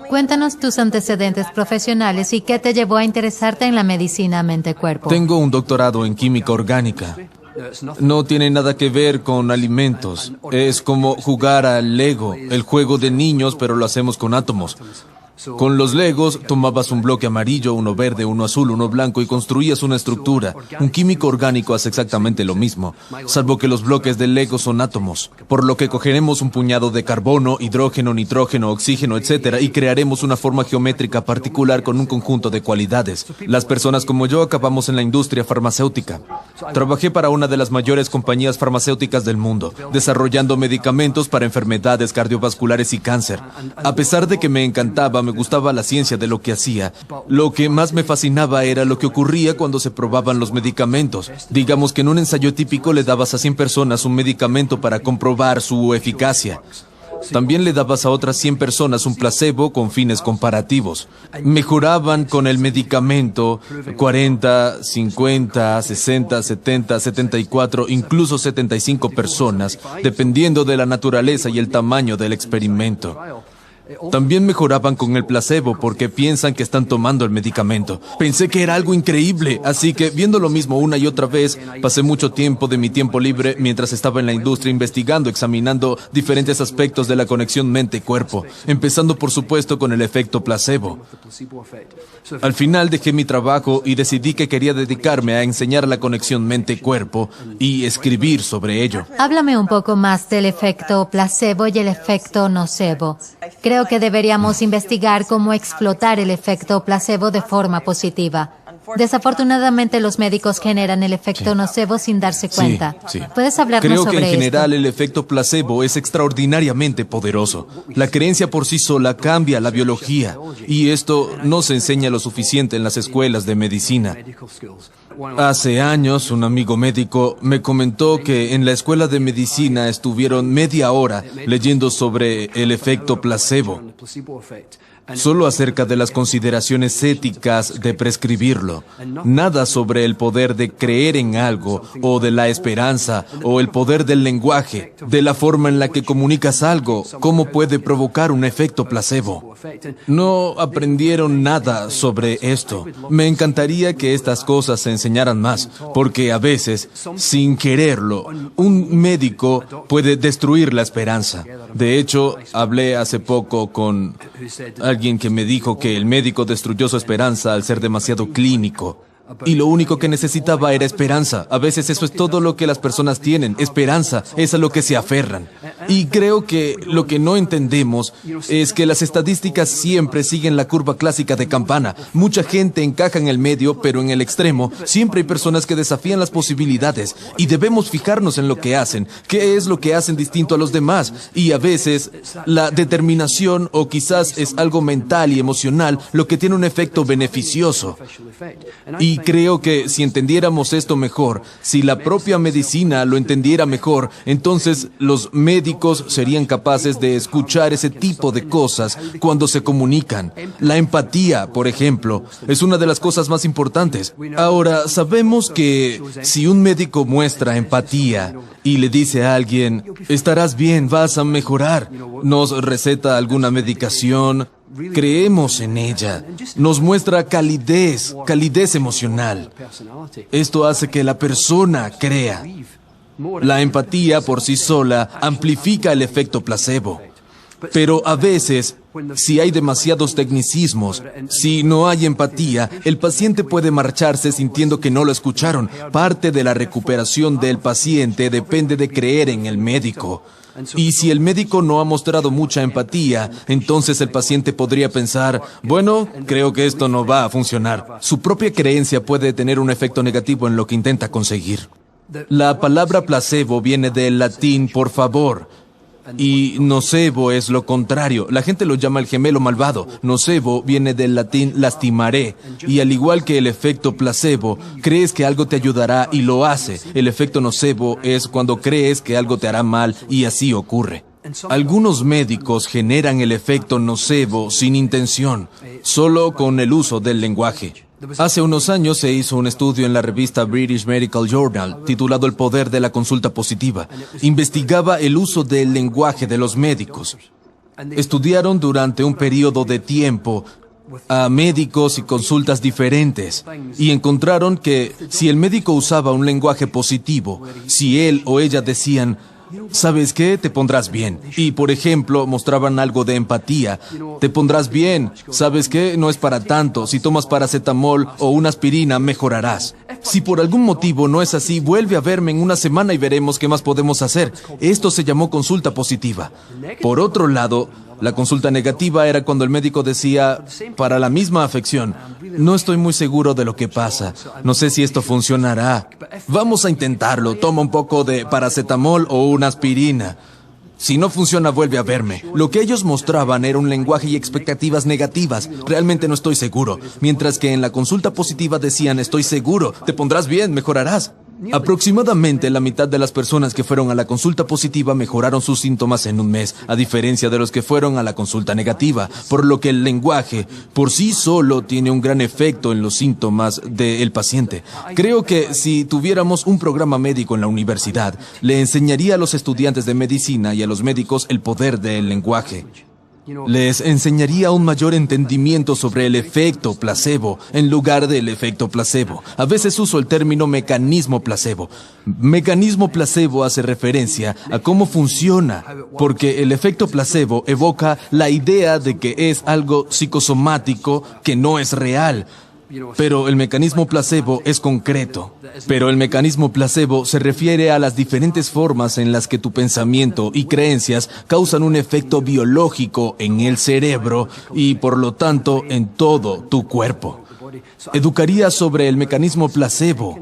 Cuéntanos tus antecedentes profesionales y qué te llevó a interesarte en la medicina mente-cuerpo. Tengo un doctorado en química orgánica. No tiene nada que ver con alimentos. Es como jugar al Lego, el juego de niños, pero lo hacemos con átomos. Con los Legos tomabas un bloque amarillo, uno verde, uno azul, uno blanco y construías una estructura. Un químico orgánico hace exactamente lo mismo, salvo que los bloques del Lego son átomos, por lo que cogeremos un puñado de carbono, hidrógeno, nitrógeno, oxígeno, etc. y crearemos una forma geométrica particular con un conjunto de cualidades. Las personas como yo acabamos en la industria farmacéutica. Trabajé para una de las mayores compañías farmacéuticas del mundo, desarrollando medicamentos para enfermedades cardiovasculares y cáncer. A pesar de que me encantaba, me gustaba la ciencia de lo que hacía. Lo que más me fascinaba era lo que ocurría cuando se probaban los medicamentos. Digamos que en un ensayo típico le dabas a 100 personas un medicamento para comprobar su eficacia. También le dabas a otras 100 personas un placebo con fines comparativos. Mejoraban con el medicamento 40, 50, 60, 70, 74, incluso 75 personas, dependiendo de la naturaleza y el tamaño del experimento. También mejoraban con el placebo porque piensan que están tomando el medicamento. Pensé que era algo increíble, así que viendo lo mismo una y otra vez, pasé mucho tiempo de mi tiempo libre mientras estaba en la industria investigando, examinando diferentes aspectos de la conexión mente-cuerpo, empezando por supuesto con el efecto placebo. Al final dejé mi trabajo y decidí que quería dedicarme a enseñar la conexión mente-cuerpo y escribir sobre ello. Háblame un poco más del efecto placebo y el efecto nocebo. Creo que deberíamos investigar cómo explotar el efecto placebo de forma positiva. Desafortunadamente, los médicos generan el efecto nocebo sin darse cuenta. Sí. ¿Puedes hablarnos sobre esto? Creo que en general el efecto placebo es extraordinariamente poderoso. La creencia por sí sola cambia la biología, y esto no se enseña lo suficiente en las escuelas de medicina. Hace años, un amigo médico me comentó que en la escuela de medicina estuvieron media hora leyendo sobre el efecto placebo, solo acerca de las consideraciones éticas de prescribirlo. Nada sobre el poder de creer en algo, o de la esperanza, o el poder del lenguaje, de la forma en la que comunicas algo, cómo puede provocar un efecto placebo. No aprendieron nada sobre esto. Me encantaría que estas cosas se enseñaran más, porque a veces, sin quererlo, un médico puede destruir la esperanza. De hecho, hablé hace poco con alguien que me dijo que el médico destruyó su esperanza al ser demasiado clínico. Y lo único que necesitaba era esperanza. A veces eso es todo lo que las personas tienen, esperanza, es a lo que se aferran. Y creo que lo que no entendemos es que las estadísticas siempre siguen la curva clásica de campana. Mucha gente encaja en el medio, pero en el extremo siempre hay personas que desafían las posibilidades. Y debemos fijarnos en lo que hacen, qué es lo que hacen distinto a los demás. Y a veces la determinación, o quizás es algo mental y emocional, lo que tiene un efecto beneficioso. Y creo que si entendiéramos esto mejor, si la propia medicina lo entendiera mejor, entonces los médicos serían capaces de escuchar ese tipo de cosas cuando se comunican. La empatía, por ejemplo, es una de las cosas más importantes. Ahora, sabemos que si un médico muestra empatía y le dice a alguien, estarás bien, vas a mejorar, nos receta alguna medicación, creemos en ella, nos muestra calidez emocional. Esto hace que la persona crea. La empatía por sí sola amplifica el efecto placebo. Pero a veces, si hay demasiados tecnicismos, si no hay empatía, el paciente puede marcharse sintiendo que no lo escucharon. Parte de la recuperación del paciente depende de creer en el médico. Y si el médico no ha mostrado mucha empatía, entonces el paciente podría pensar, bueno, creo que esto no va a funcionar. Su propia creencia puede tener un efecto negativo en lo que intenta conseguir. La palabra placebo viene del latín por favor, y nocebo es lo contrario. La gente lo llama el gemelo malvado. Nocebo viene del latín lastimaré, y al igual que el efecto placebo, crees que algo te ayudará y lo hace. El efecto nocebo es cuando crees que algo te hará mal y así ocurre. Algunos médicos generan el efecto nocebo sin intención, solo con el uso del lenguaje. Hace unos años se hizo un estudio en la revista British Medical Journal titulado El poder de la consulta positiva. Investigaba el uso del lenguaje de los médicos. Estudiaron durante un periodo de tiempo a médicos y consultas diferentes y encontraron que si el médico usaba un lenguaje positivo, si él o ella decían, ¿sabes qué? Te pondrás bien. Y, por ejemplo, mostraban algo de empatía. Te pondrás bien. ¿Sabes qué? No es para tanto. Si tomas paracetamol o una aspirina, mejorarás. Si por algún motivo no es así, vuelve a verme en una semana y veremos qué más podemos hacer. Esto se llamó consulta positiva. Por otro lado, la consulta negativa era cuando el médico decía, para la misma afección, no estoy muy seguro de lo que pasa, no sé si esto funcionará. Vamos a intentarlo, toma un poco de paracetamol o una aspirina. Si no funciona, vuelve a verme. Lo que ellos mostraban era un lenguaje y expectativas negativas. Realmente no estoy seguro. Mientras que en la consulta positiva decían, estoy seguro, te pondrás bien, mejorarás. Aproximadamente la mitad de las personas que fueron a la consulta positiva mejoraron sus síntomas en un mes, a diferencia de los que fueron a la consulta negativa, por lo que el lenguaje por sí solo tiene un gran efecto en los síntomas del paciente. Creo que si tuviéramos un programa médico en la universidad, le enseñaría a los estudiantes de medicina y a los médicos el poder del lenguaje. Les enseñaría un mayor entendimiento sobre el efecto placebo en lugar del efecto placebo. A veces uso el término mecanismo placebo. Mecanismo placebo hace referencia a cómo funciona, porque el efecto placebo evoca la idea de que es algo psicosomático que no es real. Pero el mecanismo placebo es concreto. Pero el mecanismo placebo se refiere a las diferentes formas en las que tu pensamiento y creencias causan un efecto biológico en el cerebro y, por lo tanto, en todo tu cuerpo. Educaría sobre el mecanismo placebo,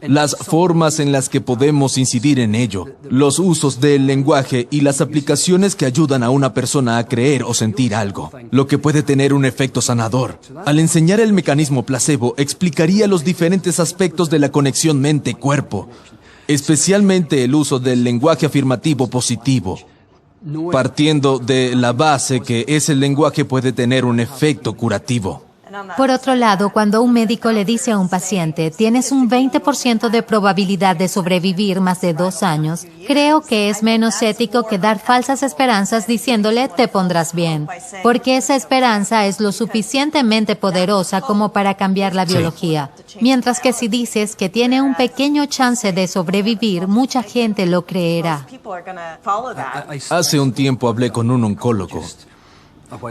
las formas en las que podemos incidir en ello, los usos del lenguaje y las aplicaciones que ayudan a una persona a creer o sentir algo, lo que puede tener un efecto sanador. Al enseñar el mecanismo placebo, explicaría los diferentes aspectos de la conexión mente-cuerpo, especialmente el uso del lenguaje afirmativo positivo, partiendo de la base que ese lenguaje puede tener un efecto curativo. Por otro lado, cuando un médico le dice a un paciente, tienes un 20% de probabilidad de sobrevivir más de 2 años, creo que es menos ético que dar falsas esperanzas diciéndole, te pondrás bien, porque esa esperanza es lo suficientemente poderosa como para cambiar la biología. Mientras que si dices que tiene un pequeño chance de sobrevivir, mucha gente lo creerá. Hace un tiempo hablé con un oncólogo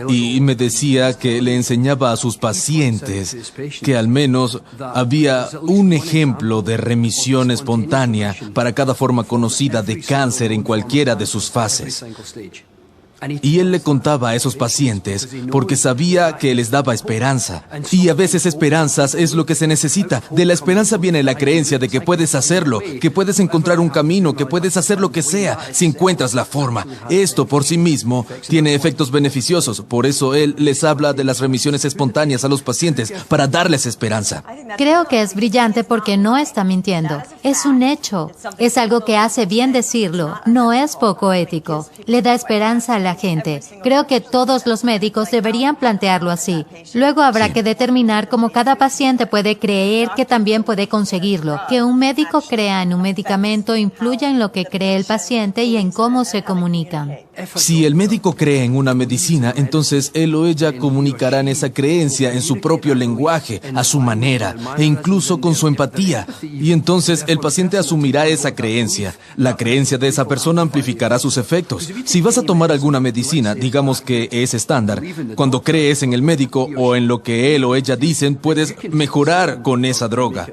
y me decía que le enseñaba a sus pacientes que al menos había un ejemplo de remisión espontánea para cada forma conocida de cáncer en cualquiera de sus fases. Y él le contaba a esos pacientes porque sabía que les daba esperanza. Y a veces esperanzas es lo que se necesita. De la esperanza viene la creencia de que puedes hacerlo, que puedes encontrar un camino, que puedes hacer lo que sea si encuentras la forma. Esto por sí mismo tiene efectos beneficiosos. Por eso él les habla de las remisiones espontáneas a los pacientes para darles esperanza. Creo que es brillante porque no está mintiendo. Es un hecho. Es algo que hace bien decirlo. No es poco ético. Le da esperanza a la gente. Creo que todos los médicos deberían plantearlo así. Luego habrá que determinar cómo cada paciente puede creer que también puede conseguirlo. Que un médico crea en un medicamento influya en lo que cree el paciente y en cómo se comunican. Si el médico cree en una medicina, entonces él o ella comunicarán esa creencia en su propio lenguaje, a su manera, e incluso con su empatía. Y entonces el paciente asumirá esa creencia. La creencia de esa persona amplificará sus efectos. Si vas a tomar alguna medicina, digamos que es estándar, cuando crees en el médico o en lo que él o ella dicen, puedes mejorar con esa droga.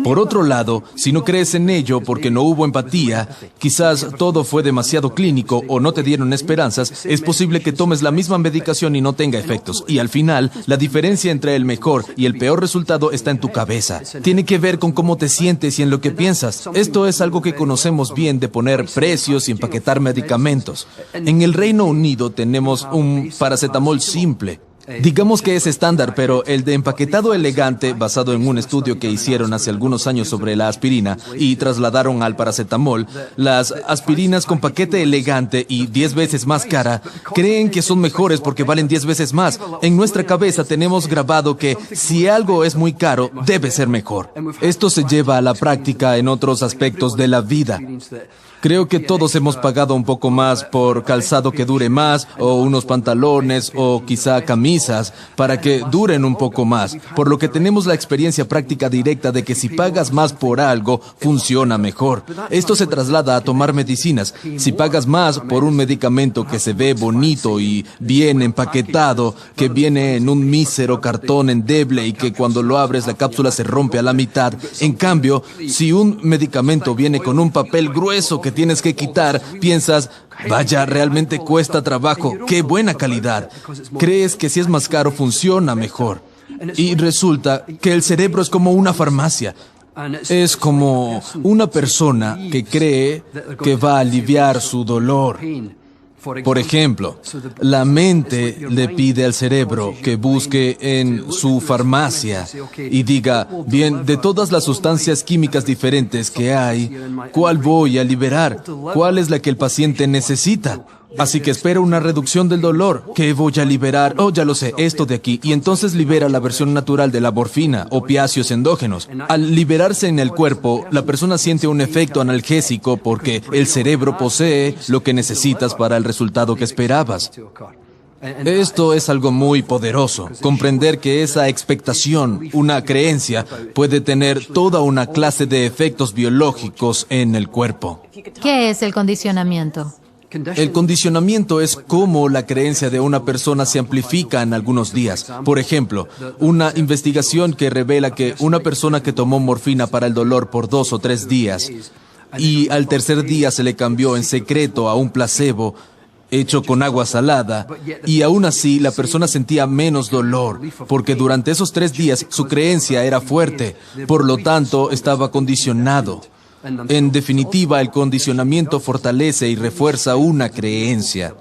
Por otro lado, si no crees en ello porque no hubo empatía, quizás todo fue demasiado clínico o no te dieron esperanzas, es posible que tomes la misma medicación y no tenga efectos. Y al final, la diferencia entre el mejor y el peor resultado está en tu cabeza. Tiene que ver con cómo te sientes y en lo que piensas. Esto es algo que conocemos bien de poner precios y empaquetar medicamentos. En el Reino Unido tenemos un paracetamol simple. Digamos que es estándar, pero el de empaquetado elegante, basado en un estudio que hicieron hace algunos años sobre la aspirina y trasladaron al paracetamol, las aspirinas con paquete elegante y 10 veces más cara, creen que son mejores porque valen 10 veces más. En nuestra cabeza tenemos grabado que si algo es muy caro, debe ser mejor. Esto se lleva a la práctica en otros aspectos de la vida. Creo que todos hemos pagado un poco más por calzado que dure más, o unos pantalones, o quizá camisas, para que duren un poco más, por lo que tenemos la experiencia práctica directa de que si pagas más por algo, funciona mejor. Esto se traslada a tomar medicinas. Si pagas más por un medicamento que se ve bonito y bien empaquetado, que viene en un mísero cartón endeble y que cuando lo abres la cápsula se rompe a la mitad, en cambio, si un medicamento viene con un papel grueso que tienes que quitar, piensas, vaya, realmente cuesta trabajo, qué buena calidad. Crees que si es más caro funciona mejor. Y resulta que el cerebro es como una farmacia. Es como una persona que cree que va a aliviar su dolor. Por ejemplo, la mente le pide al cerebro que busque en su farmacia y diga, bien, de todas las sustancias químicas diferentes que hay, ¿cuál voy a liberar? ¿Cuál es la que el paciente necesita? Así que espera una reducción del dolor. ¿Qué voy a liberar? Oh, ya lo sé, esto de aquí. Y entonces libera la versión natural de la morfina, opiáceos endógenos. Al liberarse en el cuerpo, la persona siente un efecto analgésico porque el cerebro posee lo que necesitas para el resultado que esperabas. Esto es algo muy poderoso. Comprender que esa expectación, una creencia, puede tener toda una clase de efectos biológicos en el cuerpo. ¿Qué es el condicionamiento? El condicionamiento es cómo la creencia de una persona se amplifica en algunos días. Por ejemplo, una investigación que revela que una persona que tomó morfina para el dolor por 2 o 3 días y al tercer día se le cambió en secreto a un placebo hecho con agua salada, y aún así la persona sentía menos dolor, porque durante esos 3 días su creencia era fuerte, por lo tanto estaba condicionado. En definitiva, el condicionamiento fortalece y refuerza una creencia.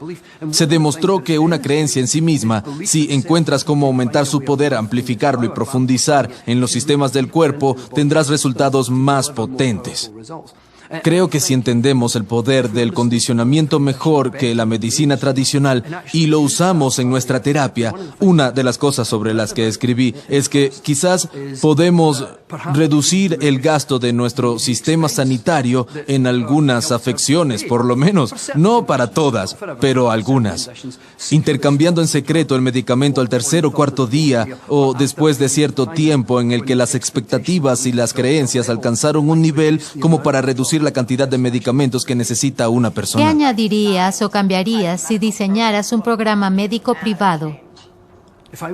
Se demostró que una creencia en sí misma, si encuentras cómo aumentar su poder, amplificarlo y profundizar en los sistemas del cuerpo, tendrás resultados más potentes. Creo que si entendemos el poder del condicionamiento mejor que la medicina tradicional y lo usamos en nuestra terapia, una de las cosas sobre las que escribí es que quizás podemos reducir el gasto de nuestro sistema sanitario en algunas afecciones, por lo menos, no para todas, pero algunas. Intercambiando en secreto el medicamento al tercer o cuarto día o después de cierto tiempo en el que las expectativas y las creencias alcanzaron un nivel como para reducir la cantidad de medicamentos que necesita una persona. ¿Qué añadirías o cambiarías si diseñaras un programa médico privado?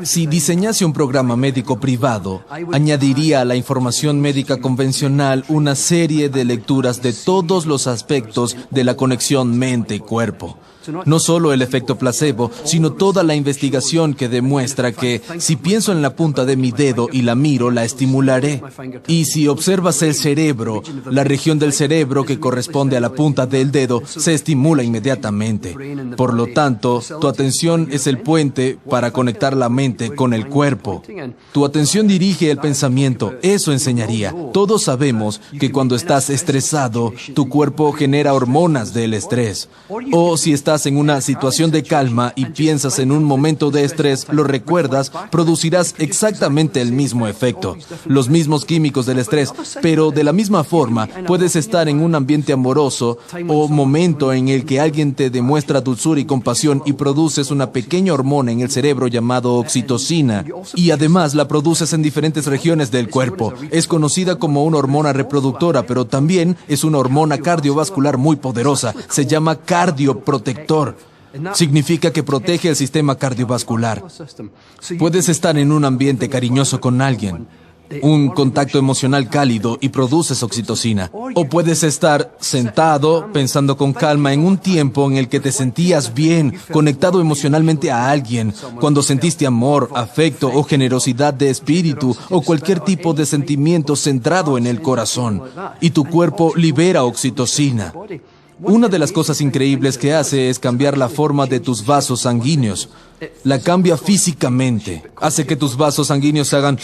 Si diseñase un programa médico privado, añadiría a la información médica convencional una serie de lecturas de todos los aspectos de la conexión mente-cuerpo. No solo el efecto placebo, sino toda la investigación que demuestra que si pienso en la punta de mi dedo y la miro, la estimularé. Y si observas el cerebro, la región del cerebro que corresponde a la punta del dedo se estimula inmediatamente. Por lo tanto, tu atención es el puente para conectar la mente con el cuerpo. Tu atención dirige el pensamiento, eso enseñaría. Todos sabemos que cuando estás estresado, tu cuerpo genera hormonas del estrés. O si estás en una situación de calma y piensas en un momento de estrés, lo recuerdas, producirás exactamente el mismo efecto, los mismos químicos del estrés, pero de la misma forma puedes estar en un ambiente amoroso o momento en el que alguien te demuestra dulzura y compasión y produces una pequeña hormona en el cerebro llamado oxitocina, y además la produces en diferentes regiones del cuerpo. Es conocida como una hormona reproductora, pero también es una hormona cardiovascular muy poderosa. Se llama cardioprotector. Significa que protege el sistema cardiovascular. Puedes estar en un ambiente cariñoso con alguien, un contacto emocional cálido y produces oxitocina. O puedes estar sentado, pensando con calma en un tiempo en el que te sentías bien, conectado emocionalmente a alguien, cuando sentiste amor, afecto o generosidad de espíritu o cualquier tipo de sentimiento centrado en el corazón. Y tu cuerpo libera oxitocina. Una de las cosas increíbles que hace es cambiar la forma de tus vasos sanguíneos. La cambia físicamente. Hace que tus vasos sanguíneos hagan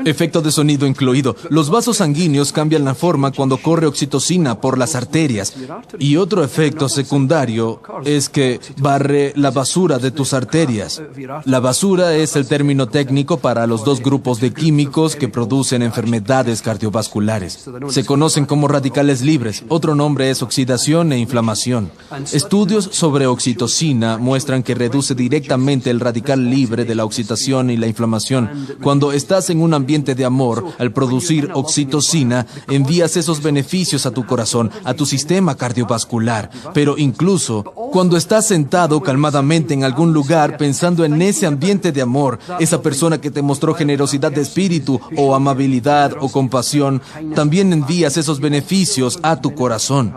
efecto de sonido incluido. Los vasos sanguíneos cambian la forma cuando corre oxitocina por las arterias. Y otro efecto secundario es que barre la basura de tus arterias. La basura es el término técnico para los dos grupos de químicos que producen enfermedades cardiovasculares. Se conocen como radicales libres. Otro nombre es oxidación e inflamación. Estudios sobre oxitocina muestran que reduce directamente el radical libre de la oxidación y la inflamación. Cuando estás en un ambiente de amor, al producir oxitocina, envías esos beneficios a tu corazón, a tu sistema cardiovascular. Pero incluso cuando estás sentado calmadamente en algún lugar pensando en ese ambiente de amor, esa persona que te mostró generosidad de espíritu o amabilidad o compasión, también envías esos beneficios a tu corazón.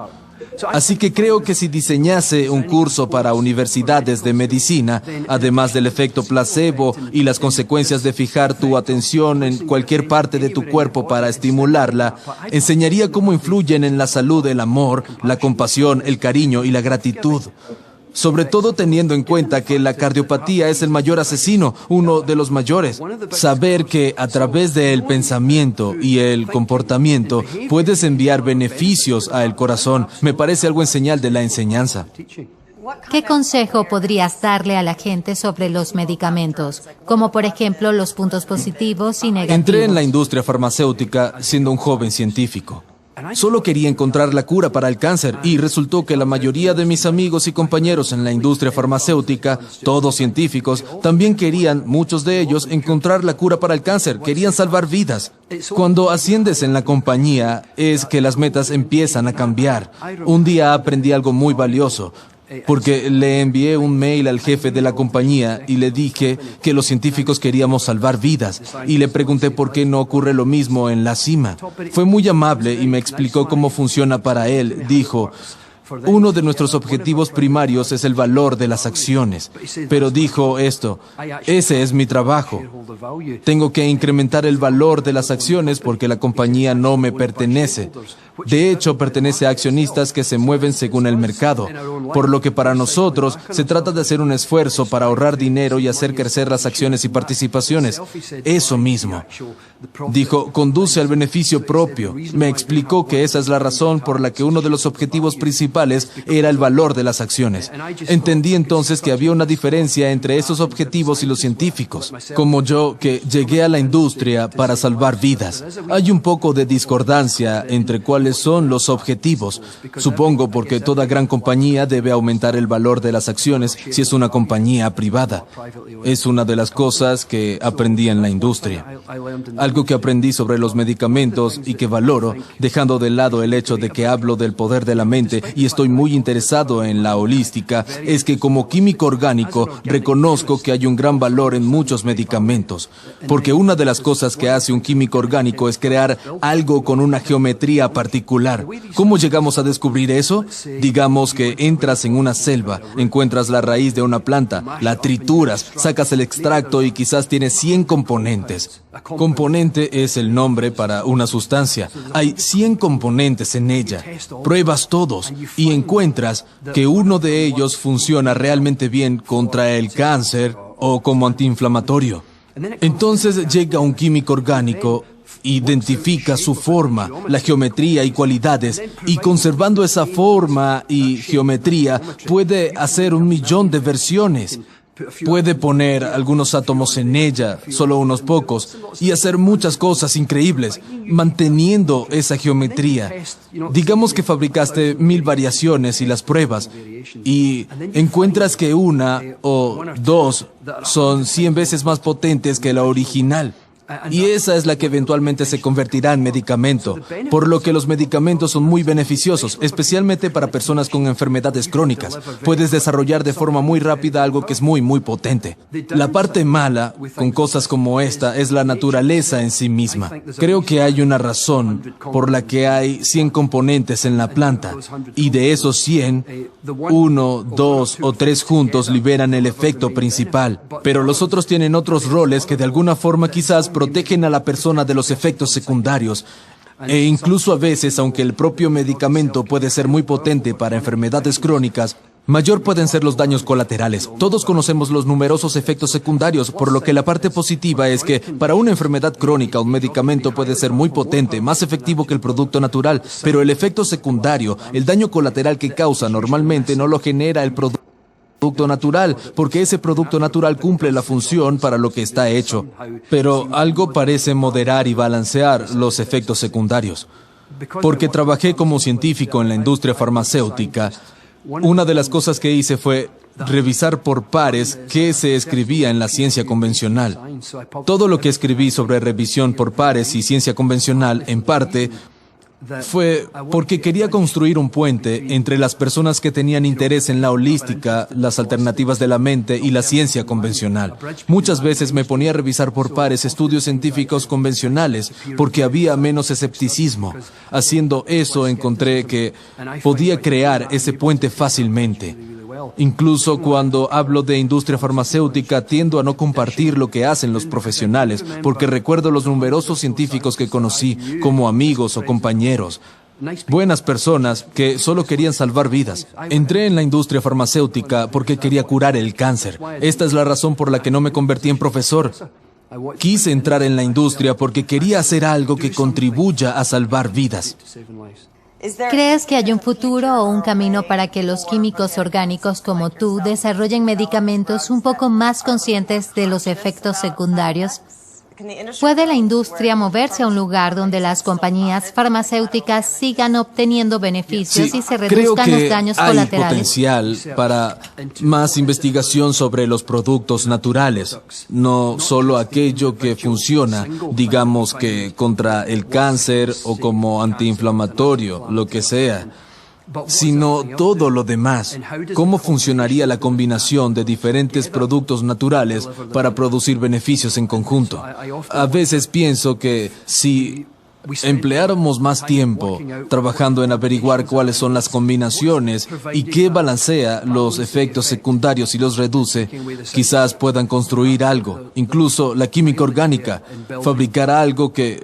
Así que creo que si diseñase un curso para universidades de medicina, además del efecto placebo y las consecuencias de fijar tu atención en cualquier parte de tu cuerpo para estimularla, enseñaría cómo influyen en la salud el amor, la compasión, el cariño y la gratitud. Sobre todo teniendo en cuenta que la cardiopatía es el mayor asesino, uno de los mayores. Saber que a través del pensamiento y el comportamiento puedes enviar beneficios al corazón me parece algo en señal de la enseñanza. ¿Qué consejo podrías darle a la gente sobre los medicamentos? Como por ejemplo los puntos positivos y negativos. Entré en la industria farmacéutica siendo un joven científico. Solo quería encontrar la cura para el cáncer y resultó que la mayoría de mis amigos y compañeros en la industria farmacéutica, todos científicos, también querían, muchos de ellos, encontrar la cura para el cáncer, querían salvar vidas. Cuando asciendes en la compañía es que las metas empiezan a cambiar. Un día aprendí algo muy valioso. Porque le envié un mail al jefe de la compañía y le dije que los científicos queríamos salvar vidas y le pregunté por qué no ocurre lo mismo en la cima. Fue muy amable y me explicó cómo funciona para él. Dijo, uno de nuestros objetivos primarios es el valor de las acciones. Pero dijo esto, ese es mi trabajo. Tengo que incrementar el valor de las acciones porque la compañía no me pertenece. De hecho, pertenece a accionistas que se mueven según el mercado, por lo que para nosotros se trata de hacer un esfuerzo para ahorrar dinero y hacer crecer las acciones y participaciones. Eso mismo. Dijo, conduce al beneficio propio. Me explicó que esa es la razón por la que uno de los objetivos principales era el valor de las acciones. Entendí entonces que había una diferencia entre esos objetivos y los científicos. Como yo, que llegué a la industria para salvar vidas. Hay un poco de discordancia entre cuáles son los objetivos. Supongo porque toda gran compañía debe aumentar el valor de las acciones si es una compañía privada. Es una de las cosas que aprendí en la industria. Algo que aprendí sobre los medicamentos y que valoro, dejando de lado el hecho de que hablo del poder de la mente y estoy muy interesado en la holística, es que como químico orgánico reconozco que hay un gran valor en muchos medicamentos. Porque una de las cosas que hace un químico orgánico es crear algo con una geometría particular. ¿Cómo llegamos a descubrir eso? Digamos que entras en una selva, encuentras la raíz de una planta, la trituras, sacas el extracto y quizás tiene 100 componentes. Componente es el nombre para una sustancia. Hay 100 componentes en ella. Pruebas todos y encuentras que uno de ellos funciona realmente bien contra el cáncer o como antiinflamatorio. Entonces llega un químico orgánico, identifica su forma, la geometría y cualidades, y conservando esa forma y geometría puede hacer 1.000.000 de versiones. Puede poner algunos átomos en ella, solo unos pocos, y hacer muchas cosas increíbles, manteniendo esa geometría. Digamos que fabricaste 1.000 variaciones y las pruebas, y encuentras que una o dos son 100 veces más potentes que la original. Y esa es la que eventualmente se convertirá en medicamento, por lo que los medicamentos son muy beneficiosos, especialmente para personas con enfermedades crónicas. Puedes desarrollar de forma muy rápida algo que es muy, muy potente. La parte mala con cosas como esta es la naturaleza en sí misma. Creo que hay una razón por la que hay 100 componentes en la planta, y de esos 100, 1, 2 o 3 juntos liberan el efecto principal, pero los otros tienen otros roles que de alguna forma quizás protegen a la persona de los efectos secundarios. E incluso a veces, aunque el propio medicamento puede ser muy potente para enfermedades crónicas, Mayor pueden ser los daños colaterales. Todos conocemos los numerosos efectos secundarios, por lo que la parte positiva es que para una enfermedad crónica un medicamento puede ser muy potente, más efectivo que el producto natural, pero el efecto secundario, el daño colateral que causa normalmente no lo genera el producto natural, porque ese producto natural cumple la función para lo que está hecho. Pero algo parece moderar y balancear los efectos secundarios. Porque trabajé como científico en la industria farmacéutica, una de las cosas que hice fue revisar por pares qué se escribía en la ciencia convencional. Todo lo que escribí sobre revisión por pares y ciencia convencional, en parte, fue porque quería construir un puente entre las personas que tenían interés en la holística, las alternativas de la mente y la ciencia convencional. Muchas veces me ponía a revisar por pares estudios científicos convencionales porque había menos escepticismo. Haciendo eso encontré que podía crear ese puente fácilmente. Incluso cuando hablo de industria farmacéutica, tiendo a no compartir lo que hacen los profesionales, porque recuerdo los numerosos científicos que conocí como amigos o compañeros. Buenas personas que solo querían salvar vidas. Entré en la industria farmacéutica porque quería curar el cáncer. Esta es la razón por la que no me convertí en profesor. Quise entrar en la industria porque quería hacer algo que contribuya a salvar vidas. ¿Crees que hay un futuro o un camino para que los químicos orgánicos como tú desarrollen medicamentos un poco más conscientes de los efectos secundarios? ¿Puede la industria moverse a un lugar donde las compañías farmacéuticas sigan obteniendo beneficios y se reduzcan los daños colaterales? Creo que hay potencial para más investigación sobre los productos naturales, no solo aquello que funciona, digamos que contra el cáncer o como antiinflamatorio, lo que sea, sino todo lo demás. ¿Cómo funcionaría la combinación de diferentes productos naturales para producir beneficios en conjunto? A veces pienso que si empleáramos más tiempo trabajando en averiguar cuáles son las combinaciones y qué balancea los efectos secundarios y los reduce, quizás puedan construir algo, incluso la química orgánica, fabricar algo que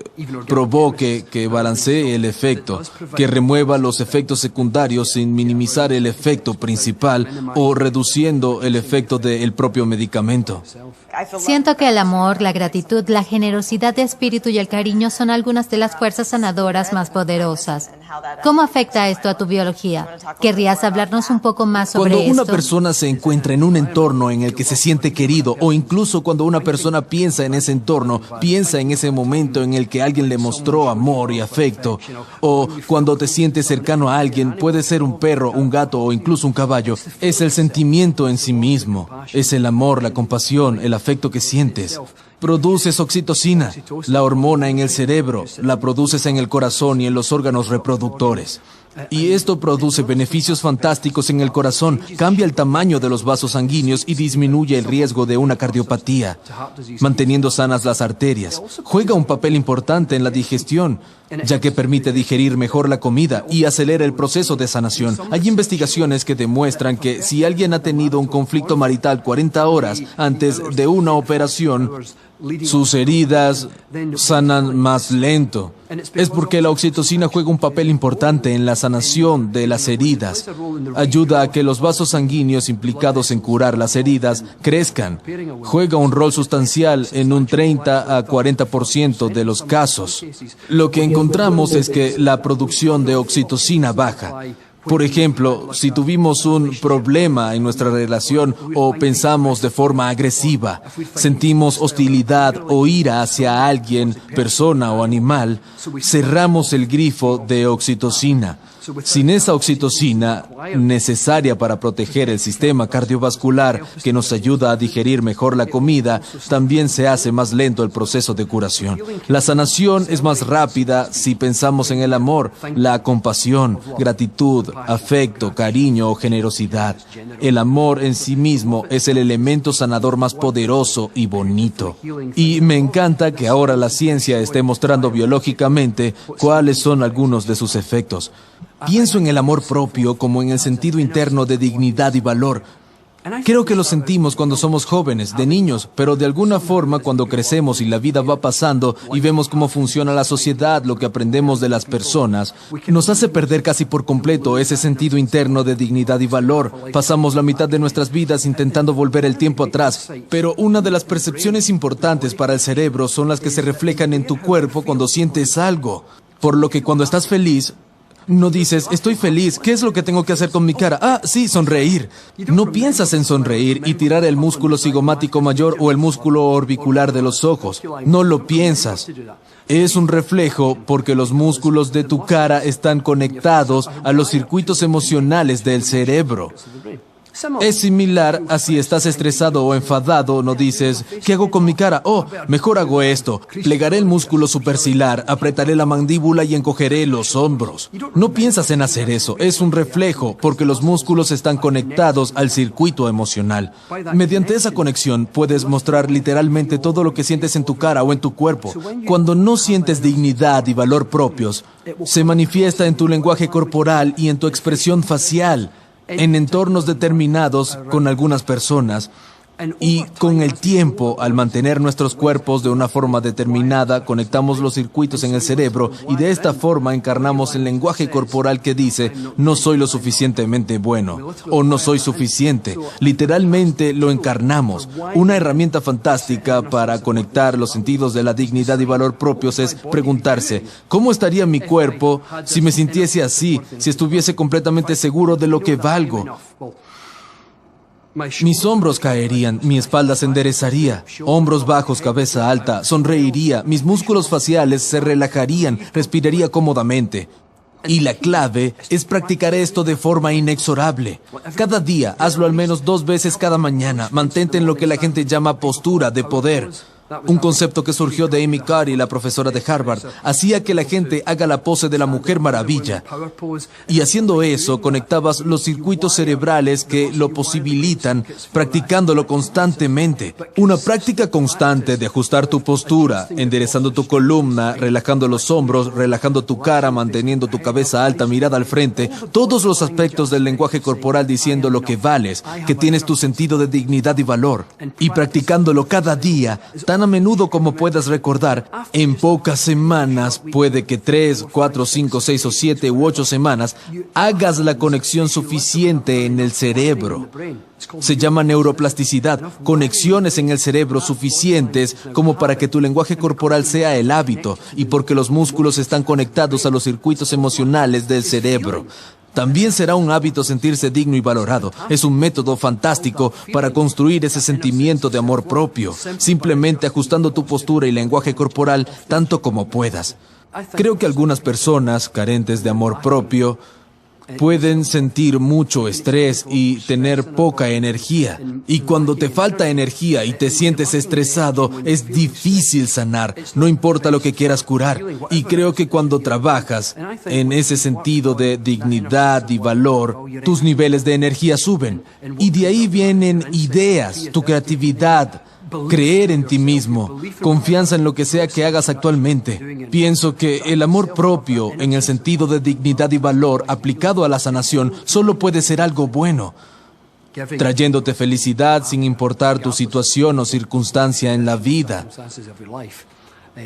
provoque, que balancee el efecto, que remueva los efectos secundarios sin minimizar el efecto principal o reduciendo el efecto del propio medicamento. Siento que el amor, la gratitud, la generosidad de espíritu y el cariño son algunas de las fuerzas sanadoras más poderosas. ¿Cómo afecta esto a tu biología? ¿Querrías hablarnos un poco más sobre esto? Cuando una persona se encuentra en un entorno en el que se siente querido, o incluso cuando una persona piensa en ese entorno, piensa en ese momento en el que alguien le mostró amor y afecto, o cuando te sientes cercano a alguien, puede ser un perro, un gato o incluso un caballo, es el sentimiento en sí mismo, es el amor, la compasión, el afecto que sientes. Produces oxitocina, la hormona en el cerebro, la produces en el corazón y en los órganos reproductores. Y esto produce beneficios fantásticos en el corazón, cambia el tamaño de los vasos sanguíneos y disminuye el riesgo de una cardiopatía, manteniendo sanas las arterias. Juega un papel importante en la digestión, ya que permite digerir mejor la comida y acelera el proceso de sanación. Hay investigaciones que demuestran que si alguien ha tenido un conflicto marital 40 horas antes de una operación, sus heridas sanan más lento. Es porque la oxitocina juega un papel importante en la sanación de las heridas. Ayuda a que los vasos sanguíneos implicados en curar las heridas crezcan. Juega un rol sustancial en un 30 a 40% de los casos. Lo que encontramos es que la producción de oxitocina baja. Por ejemplo, si tuvimos un problema en nuestra relación o pensamos de forma agresiva, sentimos hostilidad o ira hacia alguien, persona o animal, cerramos el grifo de oxitocina. Sin esa oxitocina, necesaria para proteger el sistema cardiovascular que nos ayuda a digerir mejor la comida, también se hace más lento el proceso de curación. La sanación es más rápida si pensamos en el amor, la compasión, gratitud, afecto, cariño o generosidad. El amor en sí mismo es el elemento sanador más poderoso y bonito. Y me encanta que ahora la ciencia esté mostrando biológicamente cuáles son algunos de sus efectos. Pienso en el amor propio como en el sentido interno de dignidad y valor. Creo que lo sentimos cuando somos jóvenes, de niños, pero de alguna forma cuando crecemos y la vida va pasando y vemos cómo funciona la sociedad, lo que aprendemos de las personas, nos hace perder casi por completo ese sentido interno de dignidad y valor. Pasamos la mitad de nuestras vidas intentando volver el tiempo atrás, pero una de las percepciones importantes para el cerebro son las que se reflejan en tu cuerpo cuando sientes algo. Por lo que cuando estás feliz, no dices, estoy feliz, ¿qué es lo que tengo que hacer con mi cara? Ah, sí, sonreír. No piensas en sonreír y tirar el músculo cigomático mayor o el músculo orbicular de los ojos. No lo piensas. Es un reflejo porque los músculos de tu cara están conectados a los circuitos emocionales del cerebro. Es similar a si estás estresado o enfadado, no dices, ¿qué hago con mi cara? Oh, mejor hago esto. Plegaré el músculo superciliar, apretaré la mandíbula y encogeré los hombros. No piensas en hacer eso, es un reflejo, porque los músculos están conectados al circuito emocional. Mediante esa conexión puedes mostrar literalmente todo lo que sientes en tu cara o en tu cuerpo. Cuando no sientes dignidad y valor propios, se manifiesta en tu lenguaje corporal y en tu expresión facial. En entornos determinados con algunas personas y con el tiempo, al mantener nuestros cuerpos de una forma determinada, conectamos los circuitos en el cerebro y de esta forma encarnamos el lenguaje corporal que dice no soy lo suficientemente bueno o no soy suficiente. Literalmente lo encarnamos. Una herramienta fantástica para conectar los sentidos de la dignidad y valor propios es preguntarse ¿cómo estaría mi cuerpo si me sintiese así, si estuviese completamente seguro de lo que valgo? Mis hombros caerían, mi espalda se enderezaría, hombros bajos, cabeza alta, sonreiría, mis músculos faciales se relajarían, respiraría cómodamente. Y la clave es practicar esto de forma inexorable. Cada día, hazlo al menos 2 veces cada mañana, mantente en lo que la gente llama postura de poder. Un concepto que surgió de Amy Cuddy, la profesora de Harvard, hacía que la gente haga la pose de la Mujer Maravilla. Y haciendo eso, conectabas los circuitos cerebrales que lo posibilitan, practicándolo constantemente. Una práctica constante de ajustar tu postura, enderezando tu columna, relajando los hombros, relajando tu cara, manteniendo tu cabeza alta, mirada al frente, todos los aspectos del lenguaje corporal diciendo lo que vales, que tienes tu sentido de dignidad y valor. Y practicándolo cada día, tan a menudo como puedas recordar, en pocas semanas, puede que 3, 4, 5, 6 o 7 u 8 semanas, hagas la conexión suficiente en el cerebro. Se llama neuroplasticidad, conexiones en el cerebro suficientes como para que tu lenguaje corporal sea el hábito y porque los músculos están conectados a los circuitos emocionales del cerebro. También será un hábito sentirse digno y valorado. Es un método fantástico para construir ese sentimiento de amor propio, simplemente ajustando tu postura y lenguaje corporal tanto como puedas. Creo que algunas personas carentes de amor propio pueden sentir mucho estrés y tener poca energía. Y cuando te falta energía y te sientes estresado, es difícil sanar, no importa lo que quieras curar. Y creo que cuando trabajas en ese sentido de dignidad y valor, tus niveles de energía suben. Y de ahí vienen ideas, tu creatividad, creer en ti mismo, confianza en lo que sea que hagas actualmente. Pienso que el amor propio, en el sentido de dignidad y valor aplicado a la sanación, solo puede ser algo bueno, trayéndote felicidad sin importar tu situación o circunstancia en la vida.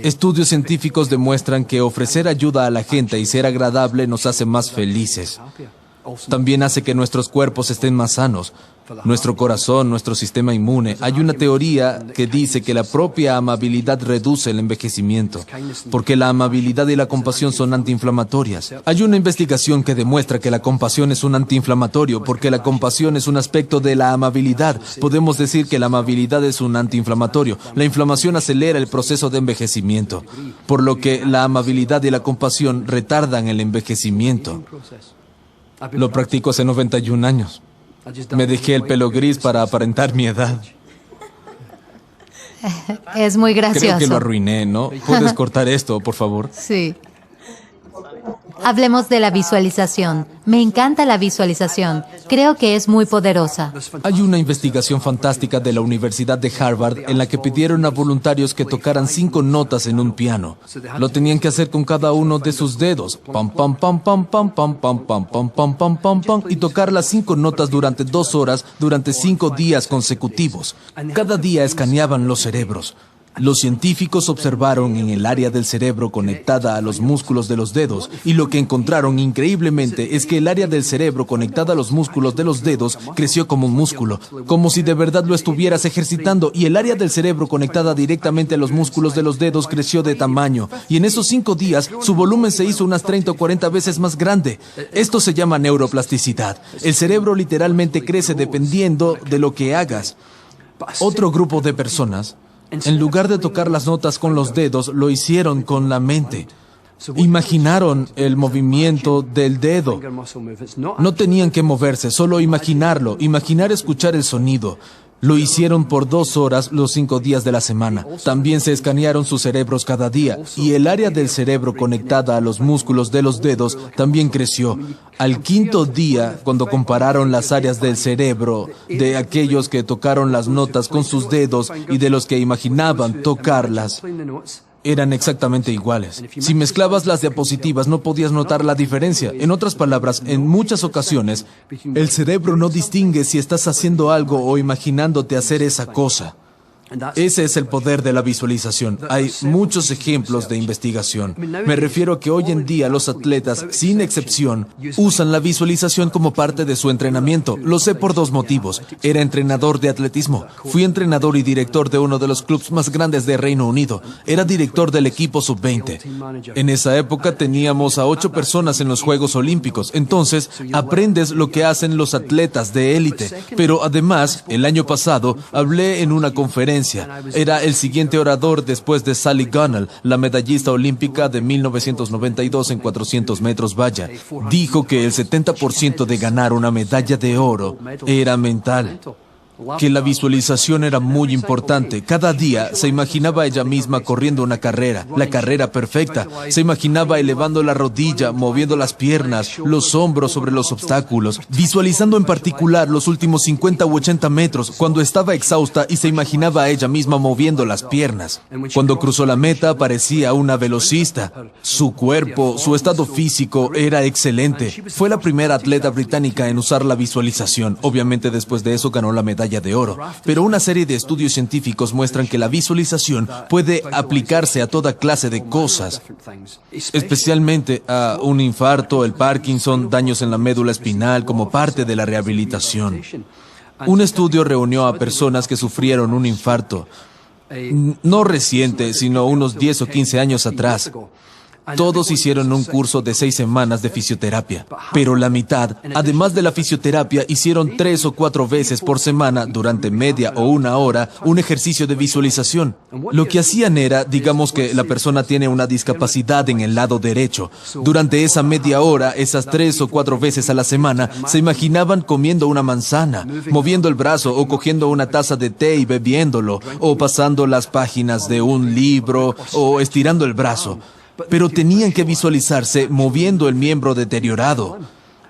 Estudios científicos demuestran que ofrecer ayuda a la gente y ser agradable nos hace más felices. También hace que nuestros cuerpos estén más sanos, nuestro corazón, nuestro sistema inmune. Hay una teoría que dice que la propia amabilidad reduce el envejecimiento, porque la amabilidad y la compasión son antiinflamatorias. Hay una investigación que demuestra que la compasión es un antiinflamatorio, porque la compasión es un aspecto de la amabilidad. Podemos decir que la amabilidad es un antiinflamatorio. La inflamación acelera el proceso de envejecimiento, por lo que la amabilidad y la compasión retardan el envejecimiento. Lo practico hace 91 años. Me dejé el pelo gris para aparentar mi edad. Es muy gracioso. Creo que lo arruiné, ¿no? ¿Puedes cortar esto, por favor? Sí. Hablemos de la visualización. Me encanta la visualización. Creo que es muy poderosa. Hay una investigación fantástica de la Universidad de Harvard en la que pidieron a voluntarios que tocaran 5 notas en un piano. Lo tenían que hacer con cada uno de sus dedos. Pam, pam, pam, pam, pam, pam, pam, pam, pam, pam, pam, pam, pam, y tocar las 5 notas durante 2 horas, durante 5 días consecutivos. Cada día escaneaban los cerebros. Los científicos observaron en el área del cerebro conectada a los músculos de los dedos, y lo que encontraron increíblemente es que el área del cerebro conectada a los músculos de los dedos creció como un músculo, como si de verdad lo estuvieras ejercitando, y el área del cerebro conectada directamente a los músculos de los dedos creció de tamaño, y en esos 5 días su volumen se hizo unas 30 o 40 veces más grande. Esto se llama neuroplasticidad. El cerebro literalmente crece dependiendo de lo que hagas. Otro grupo de personas, en lugar de tocar las notas con los dedos, lo hicieron con la mente. Imaginaron el movimiento del dedo. No tenían que moverse, solo imaginarlo, imaginar escuchar el sonido. Lo hicieron por 2 horas los 5 días de la semana. También se escanearon sus cerebros cada día, y el área del cerebro conectada a los músculos de los dedos también creció. Al 5.º día, cuando compararon las áreas del cerebro de aquellos que tocaron las notas con sus dedos y de los que imaginaban tocarlas, eran exactamente iguales. Si mezclabas las diapositivas no podías notar la diferencia. En otras palabras, en muchas ocasiones, el cerebro no distingue si estás haciendo algo o imaginándote hacer esa cosa. Ese es el poder de la visualización. Hay muchos ejemplos de investigación. Me refiero a que hoy en día los atletas, sin excepción, usan la visualización como parte de su entrenamiento. Lo sé por 2 motivos. Era entrenador de atletismo. Fui entrenador y director de uno de los clubes más grandes de Reino Unido. Era director del equipo sub-20. En esa época teníamos a 8 personas en los Juegos Olímpicos. Entonces, aprendes lo que hacen los atletas de élite. Pero además, el año pasado, hablé en una conferencia. Era el siguiente orador después de Sally Gunnell, la medallista olímpica de 1992 en 400 metros valla. Dijo que el 70% de ganar una medalla de oro era mental. Que la visualización era muy importante. Cada día se imaginaba ella misma corriendo una carrera, la carrera perfecta. Se imaginaba elevando la rodilla, moviendo las piernas, los hombros sobre los obstáculos, visualizando en particular los últimos 50 u 80 metros, cuando estaba exhausta y se imaginaba a ella misma moviendo las piernas. Cuando cruzó la meta parecía una velocista. Su cuerpo, su estado físico era excelente. Fue la primera atleta británica en usar la visualización. Obviamente después de eso ganó la medalla de oro, pero una serie de estudios científicos muestran que la visualización puede aplicarse a toda clase de cosas, especialmente a un infarto, el Parkinson, daños en la médula espinal como parte de la rehabilitación. Un estudio reunió a personas que sufrieron un infarto, no reciente, sino unos 10 o 15 años atrás. Todos hicieron un curso de 6 semanas de fisioterapia, pero la mitad, además de la fisioterapia, hicieron 3 o 4 veces por semana, durante media o 1 hora, un ejercicio de visualización. Lo que hacían era, digamos que la persona tiene una discapacidad en el lado derecho. Durante esa media hora, esas 3 o 4 veces a la semana, se imaginaban comiendo una manzana, moviendo el brazo o cogiendo una taza de té y bebiéndolo, o pasando las páginas de un libro, o estirando el brazo. Pero tenían que visualizarse moviendo el miembro deteriorado.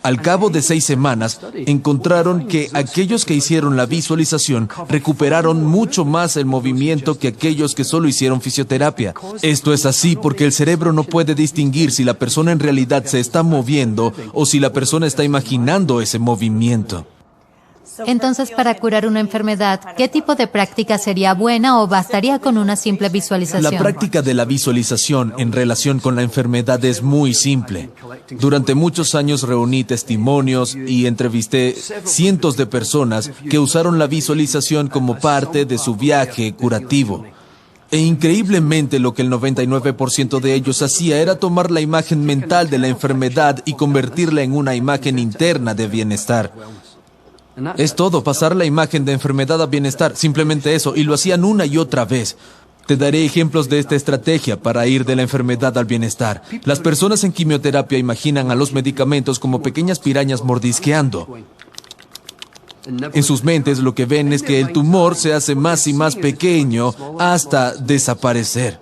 Al cabo de 6 semanas, encontraron que aquellos que hicieron la visualización recuperaron mucho más el movimiento que aquellos que solo hicieron fisioterapia. Esto es así porque el cerebro no puede distinguir si la persona en realidad se está moviendo o si la persona está imaginando ese movimiento. Entonces, para curar una enfermedad, ¿qué tipo de práctica sería buena o bastaría con una simple visualización? La práctica de la visualización en relación con la enfermedad es muy simple. Durante muchos años reuní testimonios y entrevisté cientos de personas que usaron la visualización como parte de su viaje curativo. E increíblemente lo que el 99% de ellos hacía era tomar la imagen mental de la enfermedad y convertirla en una imagen interna de bienestar. Es todo, pasar la imagen de enfermedad a bienestar, simplemente eso, y lo hacían una y otra vez. Te daré ejemplos de esta estrategia para ir de la enfermedad al bienestar. Las personas en quimioterapia imaginan a los medicamentos como pequeñas pirañas mordisqueando. En sus mentes lo que ven es que el tumor se hace más y más pequeño hasta desaparecer.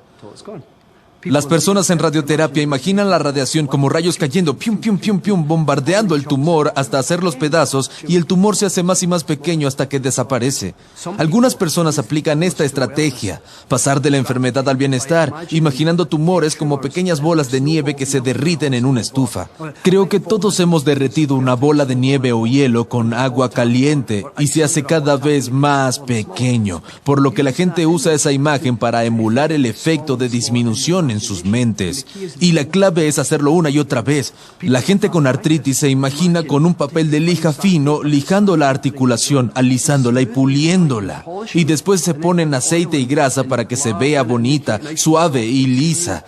Las personas en radioterapia imaginan la radiación como rayos cayendo, pium, pium, pium, pium, bombardeando el tumor hasta hacerlos pedazos y el tumor se hace más y más pequeño hasta que desaparece. Algunas personas aplican esta estrategia, pasar de la enfermedad al bienestar, imaginando tumores como pequeñas bolas de nieve que se derriten en una estufa. Creo que todos hemos derretido una bola de nieve o hielo con agua caliente y se hace cada vez más pequeño, por lo que la gente usa esa imagen para emular el efecto de disminución en sus mentes. Y la clave es hacerlo una y otra vez. La gente con artritis se imagina con un papel de lija fino, lijando la articulación, alisándola y puliéndola. Y después se ponen aceite y grasa para que se vea bonita, suave y lisa.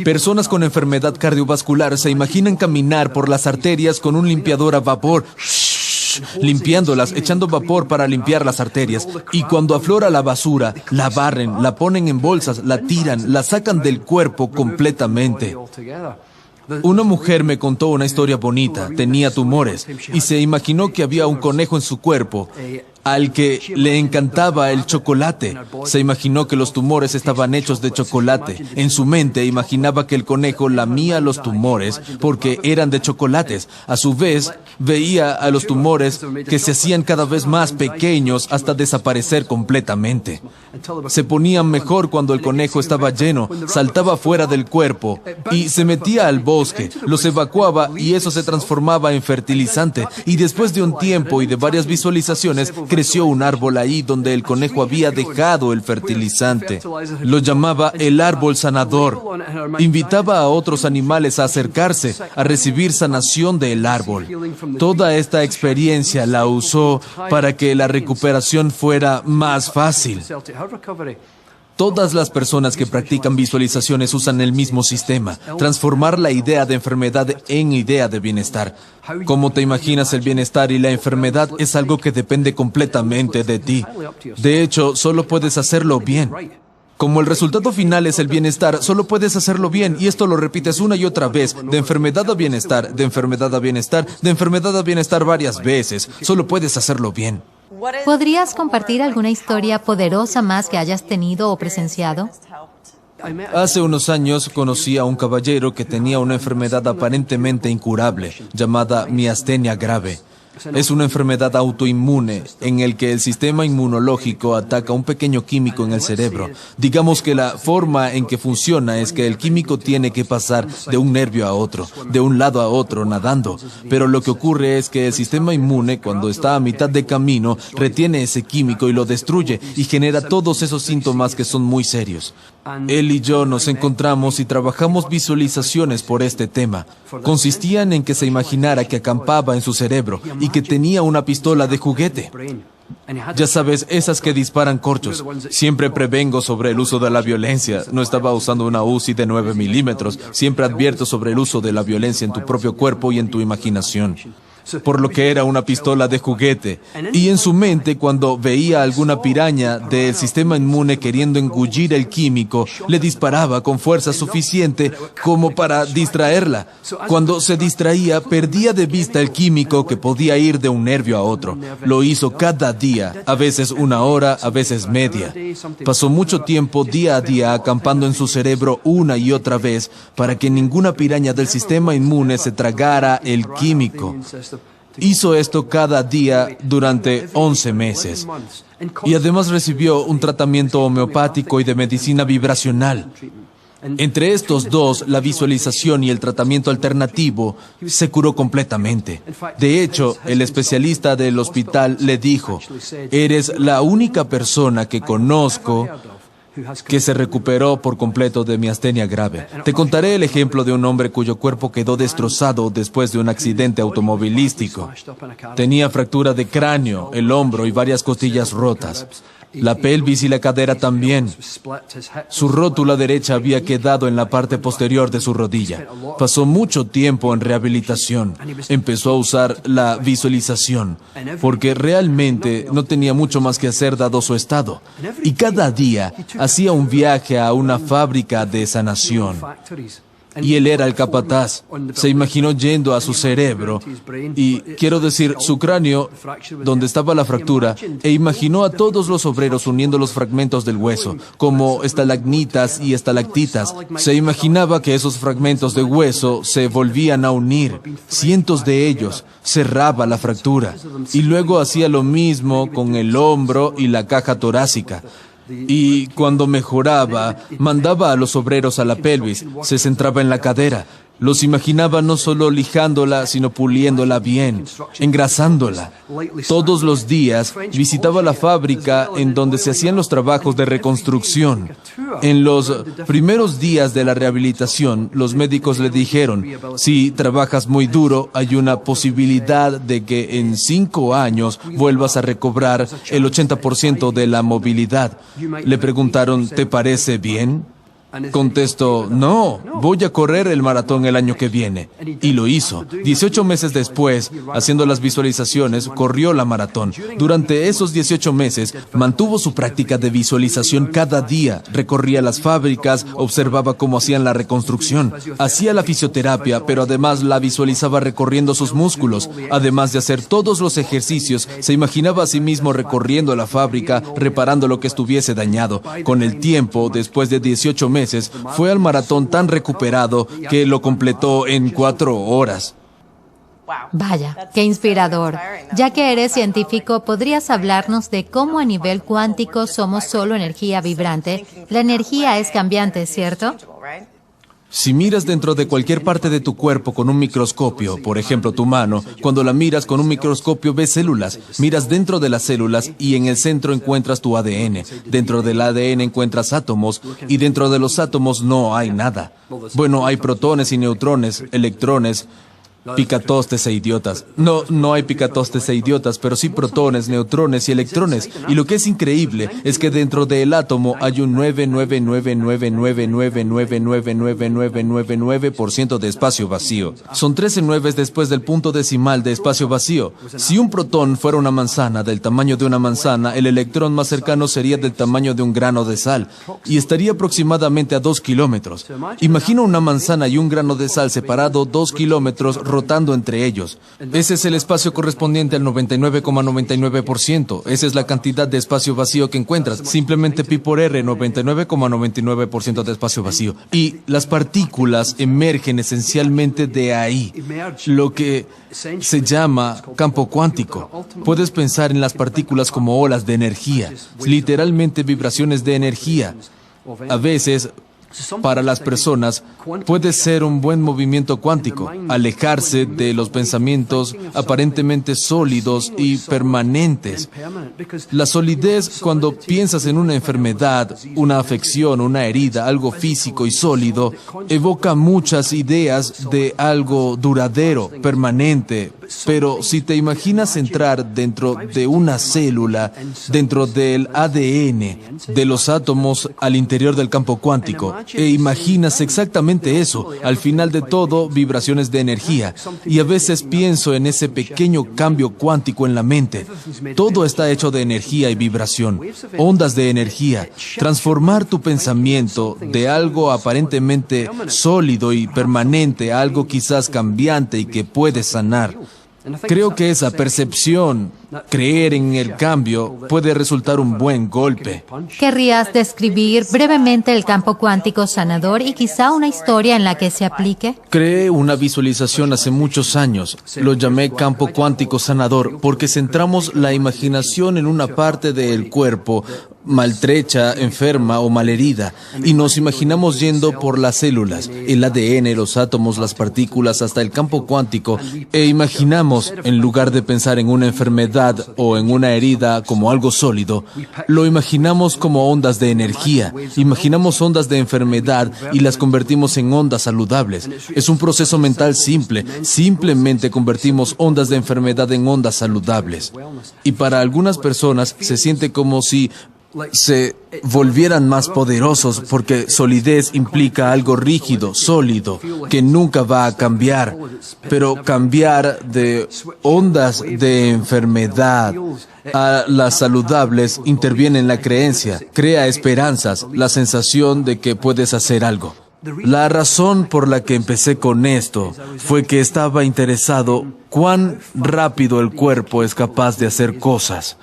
Personas con enfermedad cardiovascular se imaginan caminar por las arterias con un limpiador a vapor, limpiándolas, echando vapor para limpiar las arterias. Y cuando aflora la basura, la barren, la ponen en bolsas, la tiran, la sacan del cuerpo completamente. Una mujer me contó una historia bonita. Tenía tumores y se imaginó que había un conejo en su cuerpo al que le encantaba el chocolate. Se imaginó que los tumores estaban hechos de chocolate. En su mente imaginaba que el conejo lamía los tumores porque eran de chocolates. A su vez, veía a los tumores que se hacían cada vez más pequeños hasta desaparecer completamente. Se ponían mejor cuando el conejo estaba lleno, saltaba fuera del cuerpo y se metía al bosque, los evacuaba y eso se transformaba en fertilizante. Y después de un tiempo y de varias visualizaciones, creció un árbol ahí donde el conejo había dejado el fertilizante. Lo llamaba el árbol sanador. Invitaba a otros animales a acercarse, a recibir sanación del árbol. Toda esta experiencia la usó para que la recuperación fuera más fácil. Todas las personas que practican visualizaciones usan el mismo sistema, transformar la idea de enfermedad en idea de bienestar. Cómo te imaginas el bienestar y la enfermedad es algo que depende completamente de ti. De hecho, solo puedes hacerlo bien. Como el resultado final es el bienestar, solo puedes hacerlo bien y esto lo repites una y otra vez, de enfermedad a bienestar, de enfermedad a bienestar, de enfermedad a bienestar varias veces. Solo puedes hacerlo bien. ¿Podrías compartir alguna historia poderosa más que hayas tenido o presenciado? Hace unos años conocí a un caballero que tenía una enfermedad aparentemente incurable, llamada miastenia grave. Es una enfermedad autoinmune en el que el sistema inmunológico ataca un pequeño químico en el cerebro. Digamos que la forma en que funciona es que el químico tiene que pasar de un nervio a otro, de un lado a otro, nadando. Pero lo que ocurre es que el sistema inmune, cuando está a mitad de camino, retiene ese químico y lo destruye y genera todos esos síntomas que son muy serios. Él y yo nos encontramos y trabajamos visualizaciones por este tema. Consistían en que se imaginara que acampaba en su cerebro y que tenía una pistola de juguete. Ya sabes, esas que disparan corchos. Siempre prevengo sobre el uso de la violencia. No estaba usando una Uzi de 9 milímetros. Siempre advierto sobre el uso de la violencia en tu propio cuerpo y en tu imaginación. Por lo que era una pistola de juguete. Y en su mente, cuando veía alguna piraña del sistema inmune queriendo engullir el químico, le disparaba con fuerza suficiente como para distraerla. Cuando se distraía, perdía de vista el químico que podía ir de un nervio a otro. Lo hizo cada día, a veces una hora, a veces media. Pasó mucho tiempo día a día acampando en su cerebro una y otra vez para que ninguna piraña del sistema inmune se tragara el químico. Hizo esto cada día durante 11 meses. Y además recibió un tratamiento homeopático y de medicina vibracional. Entre estos dos, la visualización y el tratamiento alternativo, se curó completamente. De hecho, el especialista del hospital le dijo: "Eres la única persona que conozco que se recuperó por completo de miastenia grave". Te contaré el ejemplo de un hombre cuyo cuerpo quedó destrozado después de un accidente automovilístico. Tenía fractura de cráneo, el hombro y varias costillas rotas. La pelvis y la cadera también. Su rótula derecha había quedado en la parte posterior de su rodilla. Pasó mucho tiempo en rehabilitación. Empezó a usar la visualización, porque realmente no tenía mucho más que hacer dado su estado. Y cada día hacía un viaje a una fábrica de sanación. y él era el capataz. Se imaginó yendo a su cerebro, y quiero decir, su cráneo, donde estaba la fractura, e imaginó a todos los obreros uniendo los fragmentos del hueso, como estalagmitas y estalactitas. Se imaginaba que esos fragmentos de hueso se volvían a unir, cientos de ellos, cerraba la fractura, y luego hacía lo mismo con el hombro y la caja torácica. Y cuando mejoraba, mandaba a los obreros a la pelvis, se centraba en la cadera. Los imaginaba no solo lijándola, sino puliéndola bien, engrasándola. Todos los días visitaba la fábrica en donde se hacían los trabajos de reconstrucción. En los primeros días de la rehabilitación, los médicos le dijeron, si trabajas muy duro, hay una posibilidad de que en 5 años vuelvas a recobrar el 80% de la movilidad. Le preguntaron, ¿te parece bien? Contestó, no, voy a correr el maratón el año que viene. Y lo hizo. 18 meses después, haciendo las visualizaciones, corrió la maratón. Durante esos 18 meses, mantuvo su práctica de visualización cada día. Recorría las fábricas, observaba cómo hacían la reconstrucción. Hacía la fisioterapia, pero además la visualizaba recorriendo sus músculos. Además de hacer todos los ejercicios, se imaginaba a sí mismo recorriendo la fábrica, reparando lo que estuviese dañado. Con el tiempo, después de 18 meses, fue al maratón tan recuperado que lo completó en 4 horas. Vaya, qué inspirador. Ya que eres científico, ¿podrías hablarnos de cómo a nivel cuántico somos solo energía vibrante? La energía es cambiante, ¿cierto? Si miras dentro de cualquier parte de tu cuerpo con un microscopio, por ejemplo tu mano, cuando la miras con un microscopio ves células, miras dentro de las células y en el centro encuentras tu ADN, dentro del ADN encuentras átomos y dentro de los átomos no hay nada. Bueno, hay protones y neutrones, electrones, picatostes e idiotas. No hay picatostes e idiotas, pero sí protones, neutrones y electrones. Y lo que es increíble es que dentro del átomo hay un 9,99999999999% de espacio vacío. Son 13 nueves después del punto decimal de espacio vacío. Si un protón fuera una manzana del tamaño de una manzana, el electrón más cercano sería del tamaño de un grano de sal y estaría aproximadamente a 2 kilómetros. Imagina una manzana y un grano de sal separado 2 kilómetros rotando entre ellos. Ese es el espacio correspondiente al 99,99%. Esa es la cantidad de espacio vacío que encuentras. Simplemente pi por r, 99,99% de espacio vacío. Y las partículas emergen esencialmente de ahí, lo que se llama campo cuántico. Puedes pensar en las partículas como olas de energía, literalmente vibraciones de energía. A veces, para las personas, puede ser un buen movimiento cuántico, alejarse de los pensamientos aparentemente sólidos y permanentes. La solidez, cuando piensas en una enfermedad, una afección, una herida, algo físico y sólido, evoca muchas ideas de algo duradero, permanente. Pero si te imaginas entrar dentro de una célula, dentro del ADN, de los átomos al interior del campo cuántico, e imaginas exactamente eso, al final de todo, vibraciones de energía. Y a veces pienso en ese pequeño cambio cuántico en la mente. Todo está hecho de energía y vibración, ondas de energía. Transformar tu pensamiento de algo aparentemente sólido y permanente a algo quizás cambiante y que puede sanar. Creo que esa percepción, creer en el cambio, puede resultar un buen golpe. ¿Querrías describir brevemente el campo cuántico sanador y quizá una historia en la que se aplique? Creé una visualización hace muchos años. Lo llamé campo cuántico sanador porque centramos la imaginación en una parte del cuerpo maltrecha, enferma o malherida, y nos imaginamos yendo por las células, el ADN, los átomos, las partículas, hasta el campo cuántico, e imaginamos, en lugar de pensar en una enfermedad o en una herida como algo sólido, lo imaginamos como ondas de energía. Imaginamos ondas de enfermedad y las convertimos en ondas saludables. Es un proceso mental simple. Simplemente convertimos ondas de enfermedad en ondas saludables. Y para algunas personas se siente como si se volvieran más poderosos porque solidez implica algo rígido, sólido, que nunca va a cambiar. Pero cambiar de ondas de enfermedad a las saludables interviene en la creencia, crea esperanzas, la sensación de que puedes hacer algo. La razón por la que empecé con esto fue que estaba interesado cuán rápido el cuerpo es capaz de hacer cosas.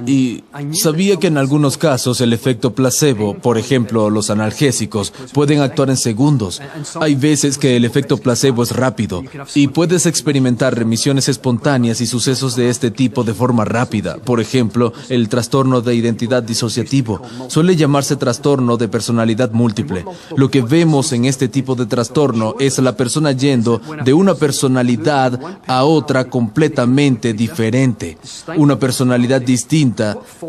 Y sabía que en algunos casos el efecto placebo, por ejemplo, los analgésicos, pueden actuar en segundos. Hay veces que el efecto placebo es rápido y puedes experimentar remisiones espontáneas y sucesos de este tipo de forma rápida. Por ejemplo, el trastorno de identidad disociativo suele llamarse trastorno de personalidad múltiple. Lo que vemos en este tipo de trastorno es la persona yendo de una personalidad a otra completamente diferente, una personalidad distinta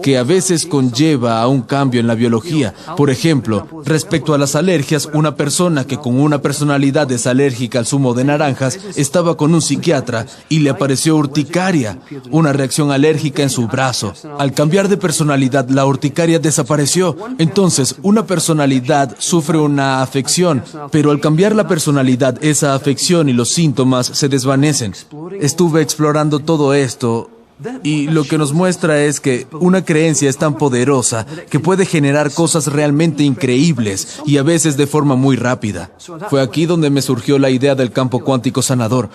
que a veces conlleva a un cambio en la biología. Por ejemplo, respecto a las alergias, una persona que con una personalidad es alérgica al zumo de naranjas estaba con un psiquiatra y le apareció urticaria, una reacción alérgica en su brazo. Al cambiar de personalidad, la urticaria desapareció. Entonces, una personalidad sufre una afección, pero al cambiar la personalidad, esa afección y los síntomas se desvanecen. Estuve explorando todo esto y lo que nos muestra es que una creencia es tan poderosa que puede generar cosas realmente increíbles y a veces de forma muy rápida. Fue aquí donde me surgió la idea del campo cuántico sanador.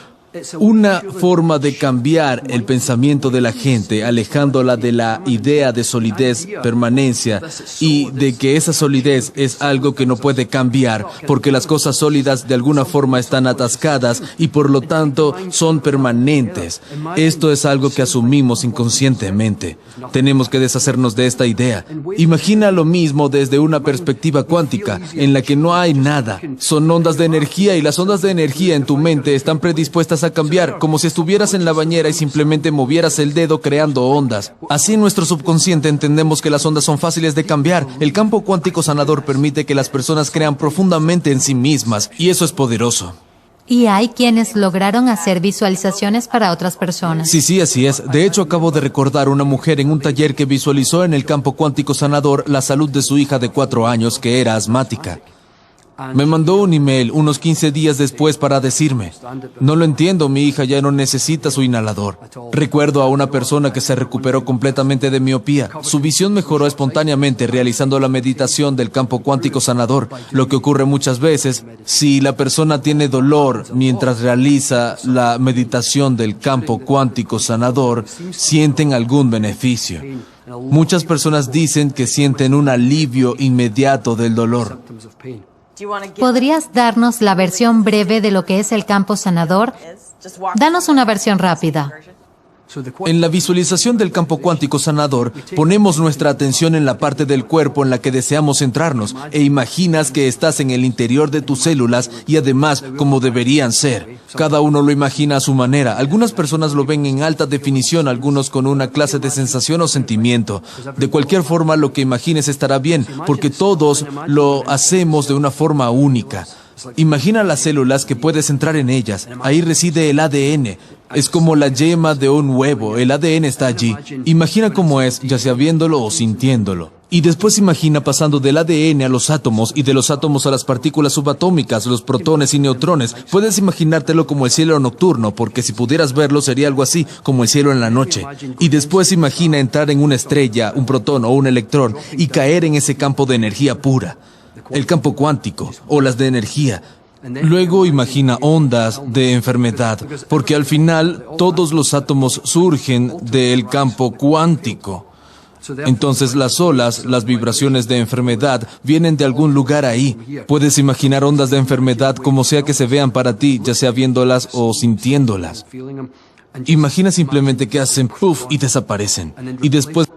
Una forma de cambiar el pensamiento de la gente, alejándola de la idea de solidez, permanencia y de que esa solidez es algo que no puede cambiar, porque las cosas sólidas de alguna forma están atascadas y por lo tanto son permanentes. Esto es algo que asumimos inconscientemente. Tenemos que deshacernos de esta idea. Imagina lo mismo desde una perspectiva cuántica, en la que no hay nada. Son ondas de energía y las ondas de energía en tu mente están predispuestas a cambiar, como si estuvieras en la bañera y simplemente movieras el dedo creando ondas. Así en nuestro subconsciente entendemos que las ondas son fáciles de cambiar. El campo cuántico sanador permite que las personas crean profundamente en sí mismas, y eso es poderoso. Y hay quienes lograron hacer visualizaciones para otras personas. Sí, así es. De hecho, acabo de recordar una mujer en un taller que visualizó en el campo cuántico sanador la salud de su hija de 4 años que era asmática. Me mandó un email unos 15 días después para decirme: no lo entiendo, mi hija ya no necesita su inhalador. Recuerdo a una persona que se recuperó completamente de miopía. Su visión mejoró espontáneamente realizando la meditación del campo cuántico sanador. Lo que ocurre muchas veces, si la persona tiene dolor mientras realiza la meditación del campo cuántico sanador, sienten algún beneficio. Muchas personas dicen que sienten un alivio inmediato del dolor. ¿Podrías darnos la versión breve de lo que es el campo sanador? Danos una versión rápida. En la visualización del campo cuántico sanador, ponemos nuestra atención en la parte del cuerpo en la que deseamos centrarnos e imaginas que estás en el interior de tus células y además como deberían ser. Cada uno lo imagina a su manera. Algunas personas lo ven en alta definición, algunos con una clase de sensación o sentimiento. De cualquier forma, lo que imagines estará bien, porque todos lo hacemos de una forma única. Imagina las células que puedes entrar en ellas. Ahí reside el ADN. Es como la yema de un huevo. El ADN está allí. Imagina cómo es, ya sea viéndolo o sintiéndolo. Y después imagina pasando del ADN a los átomos y de los átomos a las partículas subatómicas, los protones y neutrones. Puedes imaginártelo como el cielo nocturno, porque si pudieras verlo sería algo así, como el cielo en la noche. Y después imagina entrar en una estrella, un protón o un electrón y caer en ese campo de energía pura. El campo cuántico, olas de energía. Luego imagina ondas de enfermedad, porque al final todos los átomos surgen del campo cuántico. Entonces las olas, las vibraciones de enfermedad, vienen de algún lugar ahí. Puedes imaginar ondas de enfermedad como sea que se vean para ti, ya sea viéndolas o sintiéndolas. Imagina simplemente que hacen puff y desaparecen. Y después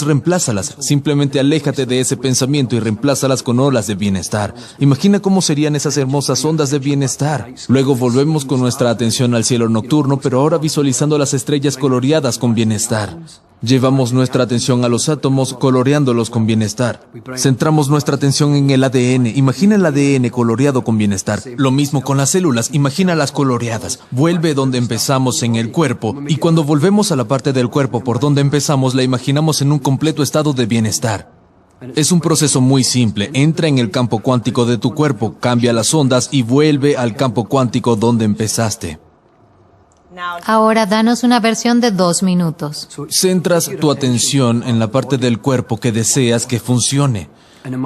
reemplázalas, simplemente aléjate de ese pensamiento y reemplázalas con olas de bienestar. Imagina cómo serían esas hermosas ondas de bienestar. Luego volvemos con nuestra atención al cielo nocturno, pero ahora visualizando las estrellas coloreadas con bienestar. Llevamos nuestra atención a los átomos coloreándolos con bienestar. Centramos nuestra atención en el ADN. Imagina el ADN coloreado con bienestar. Lo mismo con las células. Imagínalas coloreadas. Vuelve donde empezamos en el cuerpo. Y cuando volvemos a la parte del cuerpo por donde empezamos, la imaginamos en un completo estado de bienestar. Es un proceso muy simple. Entra en el campo cuántico de tu cuerpo, cambia las ondas y vuelve al campo cuántico donde empezaste. Ahora danos una versión de 2 minutos. Centras tu atención en la parte del cuerpo que deseas que funcione.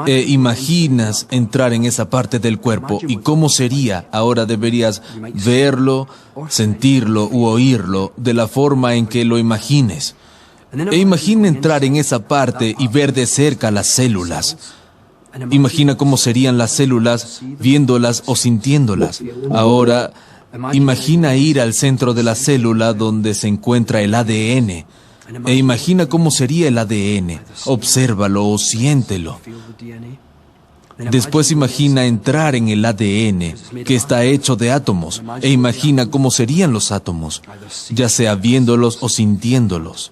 e imaginas entrar en esa parte del cuerpo y cómo sería. Ahora deberías verlo, sentirlo u oírlo de la forma en que lo imagines. E imagina entrar en esa parte y ver de cerca las células. Imagina cómo serían las células viéndolas o sintiéndolas. Ahora, imagina ir al centro de la célula donde se encuentra el ADN. E imagina cómo sería el ADN. Obsérvalo o siéntelo. Después imagina entrar en el ADN, que está hecho de átomos, e imagina cómo serían los átomos, ya sea viéndolos o sintiéndolos.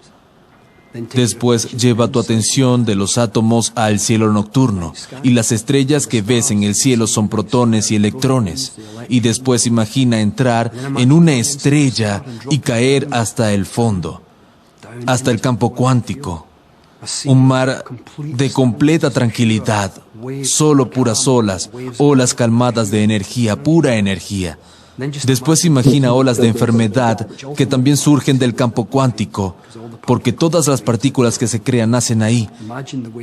Después lleva tu atención de los átomos al cielo nocturno, y las estrellas que ves en el cielo son protones y electrones. Y después imagina entrar en una estrella y caer hasta el fondo, hasta el campo cuántico. Un mar de completa tranquilidad, solo puras olas calmadas de energía, pura energía. Después imagina olas de enfermedad que también surgen del campo cuántico, porque todas las partículas que se crean nacen ahí.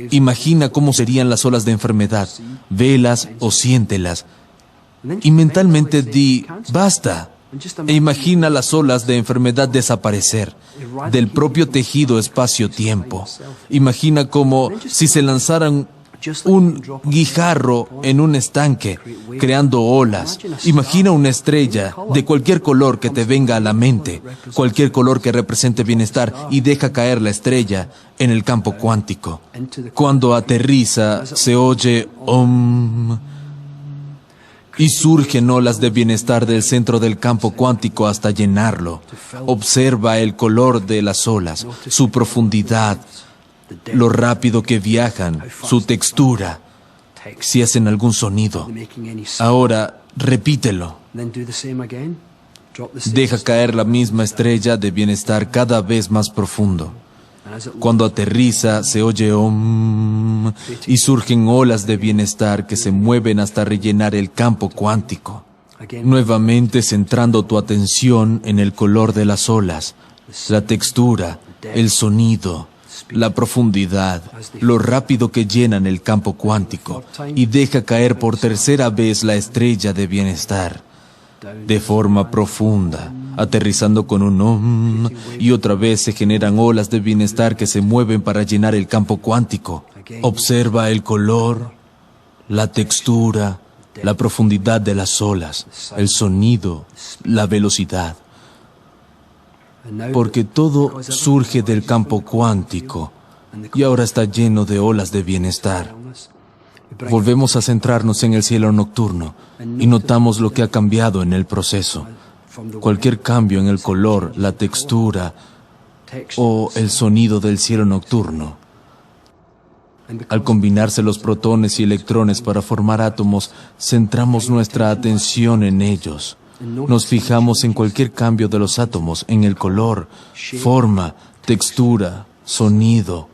Imagina cómo serían las olas de enfermedad, velas o siéntelas. Y mentalmente di, basta. E imagina las olas de enfermedad desaparecer del propio tejido espacio-tiempo. Imagina como si se lanzaran un guijarro en un estanque, creando olas. Imagina una estrella de cualquier color que te venga a la mente, cualquier color que represente bienestar, y deja caer la estrella en el campo cuántico. Cuando aterriza, se oye Om, y surgen olas de bienestar del centro del campo cuántico hasta llenarlo. Observa el color de las olas, su profundidad, lo rápido que viajan, su textura, si hacen algún sonido. Ahora, repítelo. Deja caer la misma estrella de bienestar cada vez más profundo. Cuando aterriza, se oye Om, y surgen olas de bienestar que se mueven hasta rellenar el campo cuántico. Nuevamente centrando tu atención en el color de las olas, la textura, el sonido, la profundidad, lo rápido que llenan el campo cuántico, y deja caer por tercera vez la estrella de bienestar, de forma profunda, aterrizando con un Om, y otra vez se generan olas de bienestar que se mueven para llenar el campo cuántico. Observa el color, la textura, la profundidad de las olas, el sonido, la velocidad. Porque todo surge del campo cuántico y ahora está lleno de olas de bienestar. Volvemos a centrarnos en el cielo nocturno y notamos lo que ha cambiado en el proceso. Cualquier cambio en el color, la textura o el sonido del cielo nocturno. Al combinarse los protones y electrones para formar átomos, centramos nuestra atención en ellos. Nos fijamos en cualquier cambio de los átomos, en el color, forma, textura, sonido.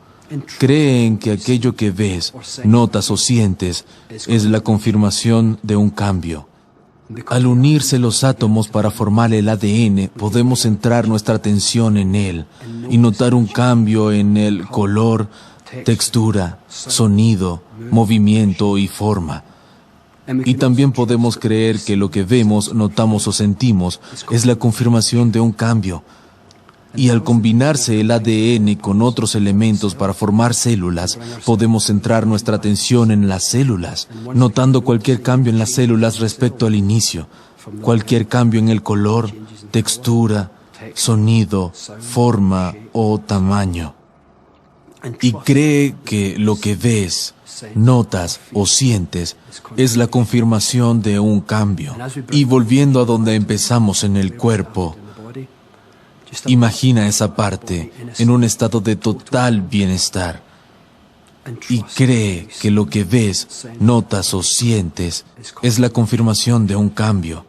Cree en que aquello que ves, notas o sientes es la confirmación de un cambio. Al unirse los átomos para formar el ADN, podemos centrar nuestra atención en él y notar un cambio en el color, textura, sonido, movimiento y forma. Y también podemos creer que lo que vemos, notamos o sentimos es la confirmación de un cambio. Y al combinarse el ADN con otros elementos para formar células, podemos centrar nuestra atención en las células, notando cualquier cambio en las células respecto al inicio, cualquier cambio en el color, textura, sonido, forma o tamaño. Y cree que lo que ves, notas o sientes es la confirmación de un cambio. Y volviendo a donde empezamos en el cuerpo, imagina esa parte en un estado de total bienestar y cree que lo que ves, notas o sientes es la confirmación de un cambio.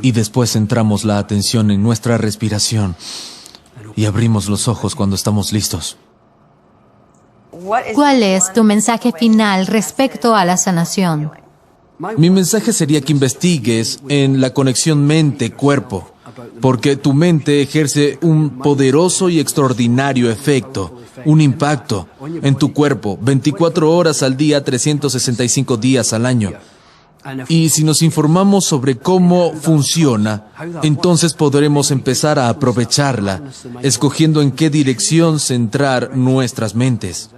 Y después centramos la atención en nuestra respiración y abrimos los ojos cuando estamos listos. ¿Cuál es tu mensaje final respecto a la sanación? Mi mensaje sería que investigues en la conexión mente-cuerpo, porque tu mente ejerce un poderoso y extraordinario efecto un impacto en tu cuerpo 24 horas al día, 365 días al año. Y si nos informamos sobre cómo funciona, entonces podremos empezar a aprovecharla, escogiendo en qué dirección centrar nuestras mentes.